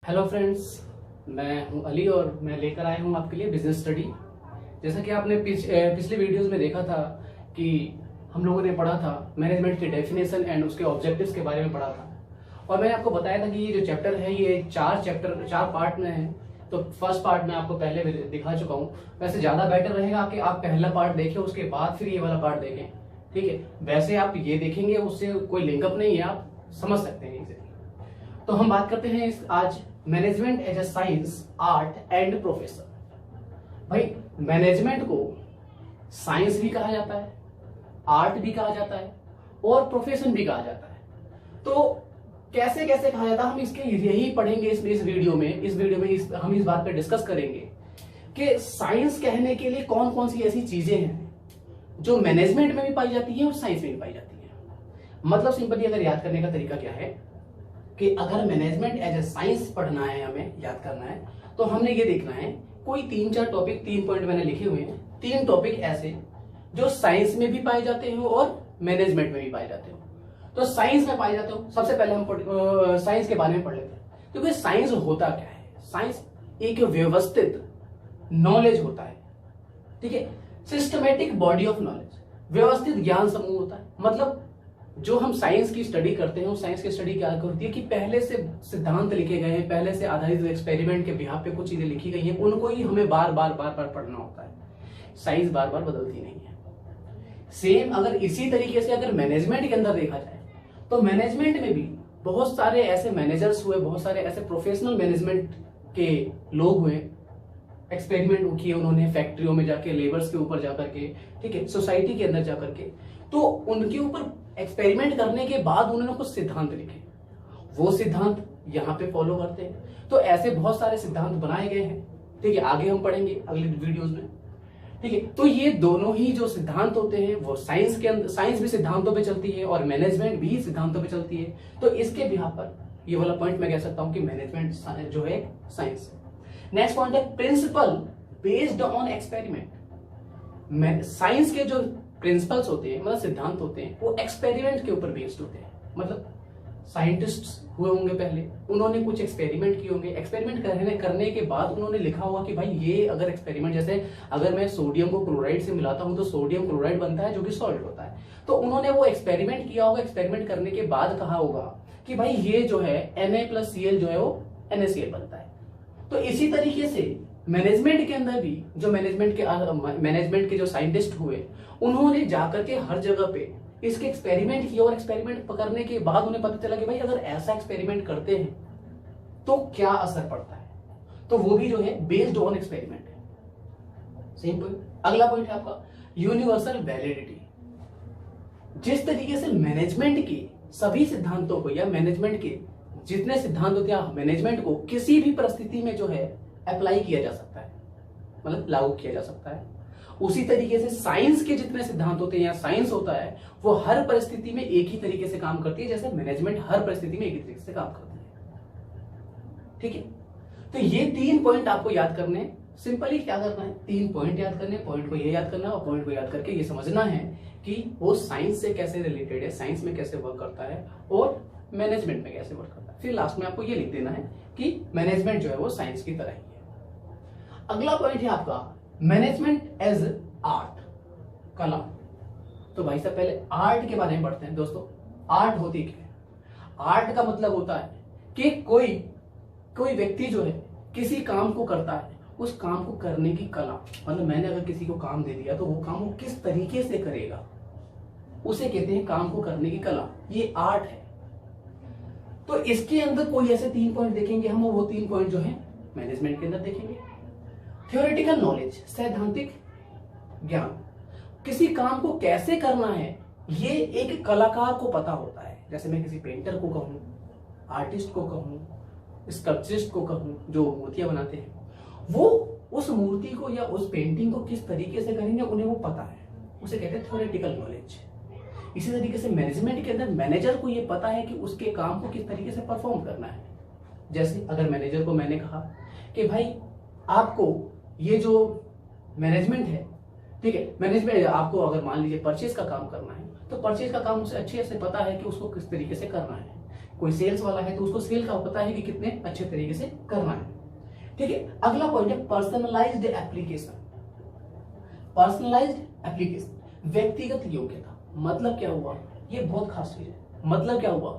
Hello friends, मैं हूं अली और मैं लेकर आया हूं आपके लिए बिजनेस स्टडी। जैसा कि आपने पिछले वीडियोस में देखा था कि हम लोगों ने पढ़ा था मैनेजमेंट की डेफिनेशन एंड उसके ऑब्जेक्टिव्स के बारे में पढ़ा था। और मैंने आपको बताया था कि ये जो चैप्टर है ये चार पार्ट में है। तो फर्स्ट पार्ट मैं आपको पहले दिखा चुका हूँ। वैसे ज़्यादा बेटर रहेगा कि आप पहला पार्ट देखें, उसके बाद फिर ये वाला पार्ट देखें, ठीक है। वैसे आप ये देखेंगे उससे कोई लिंकअप नहीं है, आप समझ सकते हैं इसे। तो हम बात करते हैं आज management as a science, art and profession. भाई, मैनेजमेंट को साइंस भी कहा जाता है, आर्ट भी कहा जाता है और प्रोफेशन भी कहा जाता है। तो कैसे कैसे कहा जाता है, हम इसके यही पढ़ेंगे इस वीडियो में हम इस बात पे डिस्कस करेंगे कि साइंस कहने के लिए कौन कौन सी ऐसी चीजें हैं जो मैनेजमेंट में भी पाई जाती है और साइंस में भी पाई जाती है। मतलब सिंपली अगर याद करने का तरीका क्या है कि अगर मैनेजमेंट एज ए साइंस पढ़ना है, हमें याद करना है, तो हमने ये देखना है कोई 3-4 टॉपिक, 3 पॉइंट मैंने लिखे हुए हैं, 3 टॉपिक ऐसे जो साइंस में भी पाए जाते हो और मैनेजमेंट में भी पाए जाते हो। तो साइंस में पाए जाते हो, सबसे पहले हम साइंस के बारे में पढ़ लेते हैं। क्योंकि साइंस होता क्या है? साइंस एक व्यवस्थित नॉलेज होता है, ठीक है। सिस्टमेटिक बॉडी ऑफ नॉलेज, व्यवस्थित ज्ञान समूह होता है। मतलब जो हम साइंस की स्टडी करते हैं, साइंस की स्टडी क्या होती है कि पहले से सिद्धांत लिखे गए हैं, पहले से आधारित एक्सपेरिमेंट के बिहाफ पे कुछ चीजें लिखी गई हैं, उनको ही हमें बार बार पढ़ना होता है। साइंस बार बार बदलती नहीं है। सेम अगर इसी तरीके से अगर मैनेजमेंट के अंदर देखा जाए तो मैनेजमेंट में भी बहुत सारे ऐसे मैनेजर्स हुए, बहुत सारे ऐसे प्रोफेशनल मैनेजमेंट के लोग हुए, एक्सपेरिमेंट किए उन्होंने फैक्ट्रियों में जाके, लेबर्स के ऊपर जाकर के, ठीक है, सोसाइटी के अंदर जाकर के। तो उनके ऊपर एक्सपेरिमेंट करने के बाद उन्होंने कुछ सिद्धांत लिखे, वो सिद्धांत यहाँ पे फॉलो करते हैं। तो ऐसे बहुत सारे सिद्धांत बनाए गए हैं, ठीक है, आगे हम पढ़ेंगे अगले वीडियोस में, ठीक है। तो ये दोनों ही जो सिद्धांत होते हैं वो साइंस के अंदर, साइंस भी सिद्धांतों पे चलती है और मैनेजमेंट भी सिद्धांतों पे चलती है। तो इसके बिहाफ पर ये वाला पॉइंट मैं कह सकता हूँ कि मैनेजमेंट जो है साइंस है। नेक्स्ट पॉइंट है principle based on experiment. Science के जो प्रिंसिपल्स होते हैं, मतलब सिद्धांत होते हैं, वो एक्सपेरिमेंट के ऊपर बेस्ड होते हैं। मतलब साइंटिस्ट हुए होंगे पहले, उन्होंने कुछ एक्सपेरिमेंट किए होंगे, एक्सपेरिमेंट करने के बाद उन्होंने लिखा होगा कि भाई ये अगर एक्सपेरिमेंट, जैसे अगर मैं सोडियम को क्लोराइड से मिलाता हूं तो सोडियम क्लोराइड बनता है जो कि सॉल्ट होता है। तो उन्होंने वो एक्सपेरिमेंट किया होगा, एक्सपेरिमेंट करने के बाद कहा होगा कि भाई ये जो है Na+Cl जो है वो NaCl बनता है। तो इसी तरीके से मैनेजमेंट के अंदर भी जो मैनेजमेंट के जो साइंटिस्ट हुए, उन्होंने जाकर के हर जगह पे इसके एक्सपेरिमेंट किए और एक्सपेरिमेंट करने के बाद उन्हें पता चला कि भाई अगर ऐसा एक्सपेरिमेंट करते हैं तो क्या असर पड़ता है। तो वो भी जो है बेस्ड ऑन एक्सपेरिमेंट है। Same point. अगला पॉइंट है आपका यूनिवर्सल वैलिडिटी। जिस तरीके से मैनेजमेंट के सभी सिद्धांतों को या मैनेजमेंट के जितने सिद्धांत होते हैं, मैनेजमेंट को किसी भी परिस्थिति में जो है अप्लाई किया जा सकता है, मतलब लागू किया जा सकता है। उसी तरीके से साइंस के जितने सिद्धांत होते हैं या साइंस होता है वो हर परिस्थिति में एक ही तरीके से काम करती है, जैसे मैनेजमेंट हर परिस्थिति में एक ही तरीके से काम करती है, ठीक है। तो ये 3 पॉइंट आपको याद करने, सिंपली क्या करना है, 3 पॉइंट याद करने, पॉइंट को ये याद करना और पॉइंट को याद करके ये समझना है कि वो साइंस से कैसे रिलेटेड है, साइंस में कैसे वर्क करता है और मैनेजमेंट में कैसे वर्क करता है। फिर लास्ट में आपको ये लिख देना है कि मैनेजमेंट जो है वो साइंस की तरह ही है। अगला पॉइंट है आपका मैनेजमेंट एज आर्ट, कला। तो भाई साहब पहले आर्ट के बारे में पढ़ते हैं दोस्तों। आर्ट होती क्या है? आर्ट का मतलब होता है कि कोई व्यक्ति जो है किसी काम को करता है, उस काम को करने की कला। मतलब मैंने अगर किसी को काम दे दिया तो वो काम वो किस तरीके से करेगा, उसे कहते हैं काम को करने की कला। ये आर्ट है। तो इसके अंदर कोई ऐसे 3 पॉइंट देखेंगे हम, और वो 3 पॉइंट जो है मैनेजमेंट के अंदर देखेंगे। थ्योरेटिकल नॉलेज, सैद्धांतिक ज्ञान, किसी काम को कैसे करना है ये एक कलाकार को पता होता है। जैसे मैं किसी पेंटर को कहूं, आर्टिस्ट को कहूं, स्कल्पचरिस्ट को कहूं जो मूर्तियां बनाते हैं, वो उस मूर्ति को या उस पेंटिंग को किस तरीके से करेंगे उन्हें वो पता है, उसे कहते हैं थ्योरेटिकल नॉलेज। इसी तरीके से मैनेजमेंट के अंदर मैनेजर को ये पता है कि उसके काम को किस तरीके से परफॉर्म करना है। जैसे अगर मैनेजर को मैंने कहा कि भाई आपको ये जो मैनेजमेंट है, ठीक है, मैनेजमेंट आपको अगर मान लीजिए परचेज का काम करना है, तो परचेज का काम उसे अच्छे से पता है कि उसको किस तरीके से करना है। कोई सेल्स वाला है तो उसको सेल का पता है कि कितने अच्छे तरीके से करना है। ठीक है, अगला पॉइंट है पर्सनलाइज्ड एप्लीकेशन। पर्सनलाइज्ड एप्लीकेशन, व्यक्तिगत योग्यता। मतलब क्या हुआ, ये बहुत खास चीज है। मतलब क्या हुआ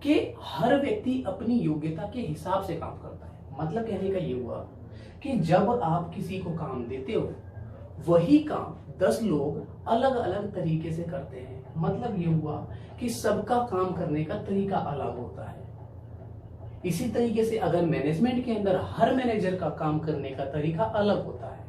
कि हर व्यक्ति अपनी योग्यता के हिसाब से काम करता है। मतलब कहने का ये हुआ कि जब आप किसी को काम देते हो, वही काम 10 लोग अलग अलग तरीके से करते हैं। मतलब ये हुआ कि सबका काम करने का तरीका अलग होता है। इसी तरीके से अगर मैनेजमेंट के अंदर हर मैनेजर का काम करने का तरीका अलग होता है,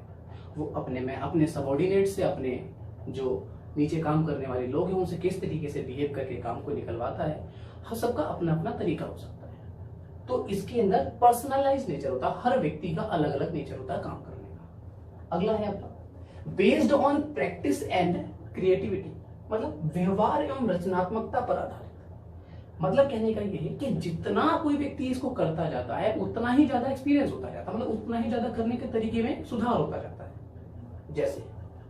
वो अपने सबॉर्डिनेट से, अपने जो नीचे काम करने वाले लोग हैं उनसे किस तरीके से बिहेव करके काम को निकलवाता है, सबका अपना अपना तरीका हो सकता है। तो इसके अंदर पर्सनलाइज नेचर होता है, हर व्यक्ति का अलग अलग नेचर होता है काम करने का। अगला है आपका based on practice and creativity, मतलब व्यवहार एवं रचनात्मकता पर आधारित। मतलब कहने का ये है कि जितना कोई व्यक्ति इसको करता जाता है उतना ही ज्यादा एक्सपीरियंस होता जाता है, मतलब उतना ही ज्यादा करने के तरीके में सुधार होता जाता है। जैसे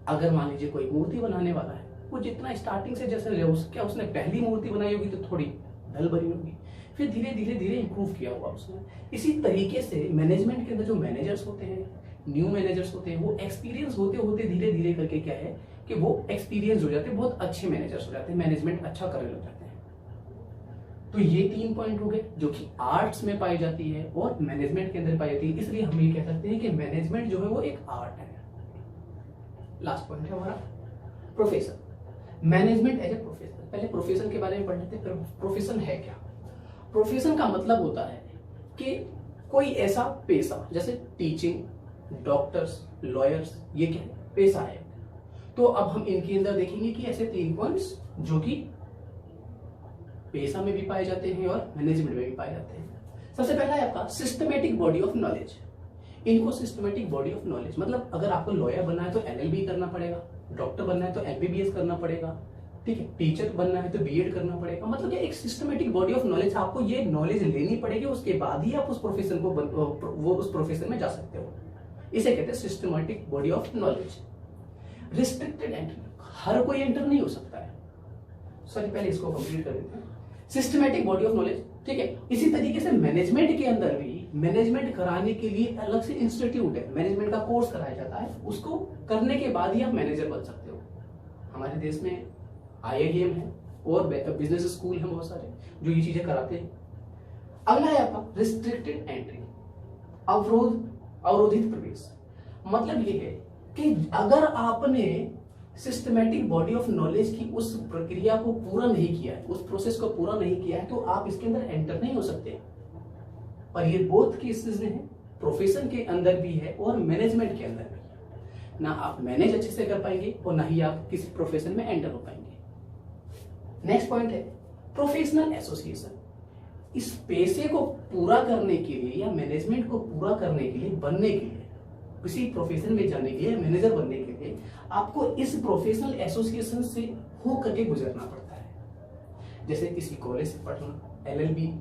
अगर मान लीजिए कोई मूर्ति बनाने वाला है, वो जितना स्टार्टिंग से जैसे क्या उसने पहली मूर्ति बनाई होगी तो थोड़ी ढल भरी होगी, फिर धीरे धीरे धीरे इंप्रूव किया हुआ उसने। इसी तरीके से मैनेजमेंट के अंदर जो मैनेजर्स होते हैं, न्यू मैनेजर्स होते हैं, वो एक्सपीरियंस होते होते धीरे धीरे करके क्या है कि वो एक्सपीरियंस हो जाते हैं, बहुत अच्छे मैनेजर्स हो जाते हैं, मैनेजमेंट अच्छा करने लग जाते हैं। तो ये 3 पॉइंट हो गए जो कि आर्ट्स में पाई जाती है और मैनेजमेंट के अंदर पाई जाती है। इसलिए हम ये कह सकते हैं कि मैनेजमेंट जो है वो एक आर्ट है। लास्ट पॉइंट है हमारा profession. Management as a profession. पहले प्रोफेशन के बारे में पढ़ लेते हैं। प्रोफेशन है क्या? प्रोफेशन का मतलब होता है कि कोई ऐसा पेशा, जैसे टीचिंग, डॉक्टर्स, लॉयर्स, ये क्या है? पेशा है। तो अब हम इनके अंदर देखेंगे कि ऐसे 3 पॉइंट्स जो कि पेशा में भी पाए जाते हैं और मैनेजमेंट में भी पाए जाते हैं। सबसे पहला है आपका सिस्टमेटिक बॉडी ऑफ नॉलेज। इनको सिस्टमेटिक बॉडी ऑफ नॉलेज मतलब अगर आपको लॉयर बनना है तो एलएलबी करना पड़ेगा, डॉक्टर बनना है तो एमबीबीएस करना पड़ेगा, ठीक है, टीचर बनना है तो बीएड करना पड़ेगा। मतलब ये एक सिस्टमेटिक बॉडी ऑफ नॉलेज, आपको ये नॉलेज लेनी पड़ेगी, उसके बाद ही आप उस प्रोफेशन को उस प्रोफेशन में जा सकते हो। इसे कहते हैं systematic body of knowledge. Restricted entry, हर कोई एंटर नहीं हो सकता है। सॉरी, पहले इसको कंप्लीट कर देते हैं। सिस्टमेटिक बॉडी ऑफ नॉलेज, ठीक है। इसी तरीके से मैनेजमेंट के अंदर भी मैनेजमेंट कराने के लिए अलग से इंस्टीट्यूट है, मैनेजमेंट का कोर्स कराया जाता है, उसको करने के बाद ही आप मैनेजर बन सकते हो। हमारे देश में आईआईएम है और बिजनेस स्कूल है बहुत सारे जो ये चीजें कराते हैं। अगला है आपका रिस्ट्रिक्टेड एंट्री, अवरोधित प्रवेश। मतलब ये है कि अगर आपने सिस्टमैटिक बॉडी ऑफ नॉलेज की उस प्रक्रिया को पूरा नहीं किया है, उस प्रोसेस को पूरा नहीं किया है, तो आप इसके अंदर एंटर नहीं हो सकते। और ये बोथ केसेस में है, प्रोफेशन के अंदर भी है और मैनेजमेंट के अंदर भी है। ना आप मैनेज अच्छे से कर पाएंगे और ना ही आप किसी प्रोफेशन में एंटर हो पाएंगे। नेक्स्ट पॉइंट है प्रोफेशनल एसोसिएशन। इस पेशे को पूरा करने के लिए या मैनेजमेंट को पूरा करने के लिए, बनने के लिए, किसी प्रोफेशन में जाने के लिए, मैनेजर बनने के लिए आपको इस प्रोफेशनल एसोसिएशन से हो करके गुजरना पड़ता है। जैसे किसी कॉलेज से पढ़ना, एलएलबी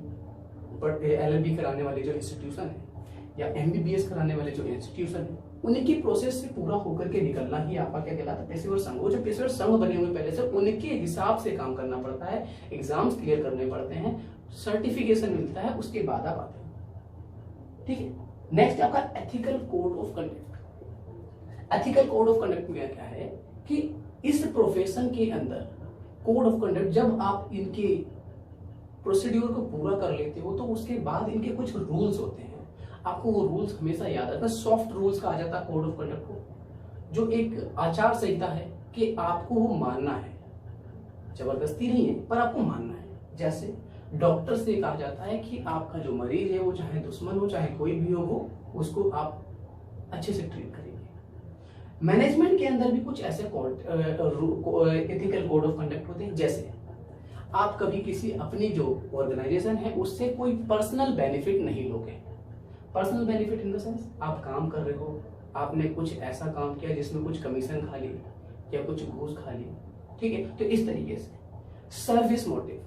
कराने वाले जो इंस्टीट्यूशन है या एमबीबीएस कराने वाले जो इंस्टीट्यूशन है, उनकी प्रोसेस से पूरा होकर के निकलना ही आपका क्या कहलाता है? पेशेवर संघ। वो जो पेशेवर संघ बने हुए पहले से, उनके हिसाब से काम करना पड़ता है, एग्जाम्स क्लियर करने पड़ते हैं, सर्टिफिकेशन मिलता है, उसके बाद आप आते हैं। ठीक है। नेक्स्ट आपका ethical code of conduct. Ethical code of conduct में क्या है कि इस प्रोफेशन के अंदर कोड ऑफ कंडक्ट, जब आप इनके प्रोसीड्यूर को पूरा कर लेते हो तो उसके बाद इनके कुछ रूल्स होते हैं। आपको वो रूल्स हमेशा याद रखना। सॉफ्ट रूल्स कहा जाता है कोड ऑफ कंडक्ट को, जो एक आचार संहिता है कि आपको वो मानना है, जबरदस्ती नहीं है पर आपको मानना है। जैसे डॉक्टर से कहा जाता है कि आपका जो मरीज है वो चाहे दुश्मन हो चाहे कोई भी हो, वो उसको आप अच्छे से ट्रीट करेंगे। मैनेजमेंट के अंदर भी कुछ ऐसे एथिकल कोड ऑफ कंडक्ट होते हैं। जैसे आप कभी किसी अपनी जो ऑर्गेनाइजेशन है उससे कोई पर्सनल बेनिफिट नहीं लोगे। Personal benefit in the sense, आप काम कर रहे हो, आपने कुछ ऐसा काम किया जिसमें कुछ कमीशन खा ली या कुछ घूस खा ली, ठीक है। तो इस तरीके से सर्विस मोटिव,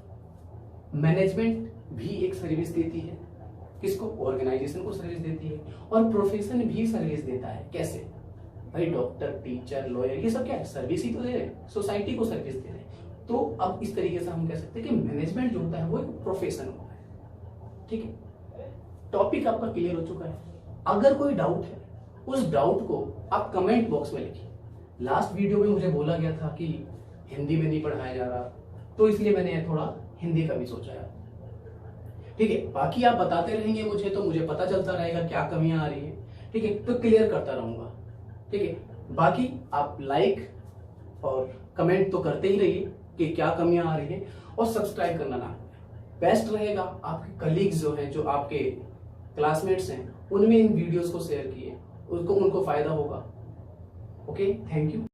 मैनेजमेंट भी एक सर्विस देती है, किसको? ऑर्गेनाइजेशन को सर्विस देती है, और प्रोफेशन भी सर्विस देता है। कैसे भाई? डॉक्टर, टीचर, लॉयर, ये सब क्या है? सर्विस ही तो दे रहे हैं, सोसाइटी को सर्विस दे रहे हैं। तो अब इस तरीके से हम कह सकते हैं कि मैनेजमेंट जो होता है वो एक प्रोफेशन होता है। ठीक है, टॉपिक आपका क्लियर हो चुका है। अगर कोई डाउट है, उस डाउट को आप कमेंट बॉक्स में लिखिए। लास्ट वीडियो में मुझे बोला गया था कि हिंदी में नहीं पढ़ाया जा रहा, तो इसलिए मैंने थोड़ा हिंदी का भी सोचा है। ठीक है, बाकी आप बताते रहेंगे मुझे, तो मुझे पता चलता रहेगा क्या कमियां आ रही है। ठीक है, तो क्लियर करता रहूंगा। ठीक है, बाकी आप लाइक और कमेंट तो करते ही रहिए कि क्या कमियां आ रही हैं, और सब्सक्राइब करना ना बेस्ट रहेगा। आपके कलीग्स जो हैं, जो आपके क्लासमेट्स हैं, उनमें इन वीडियोस को शेयर किए, उनको फायदा होगा। Okay, thank you.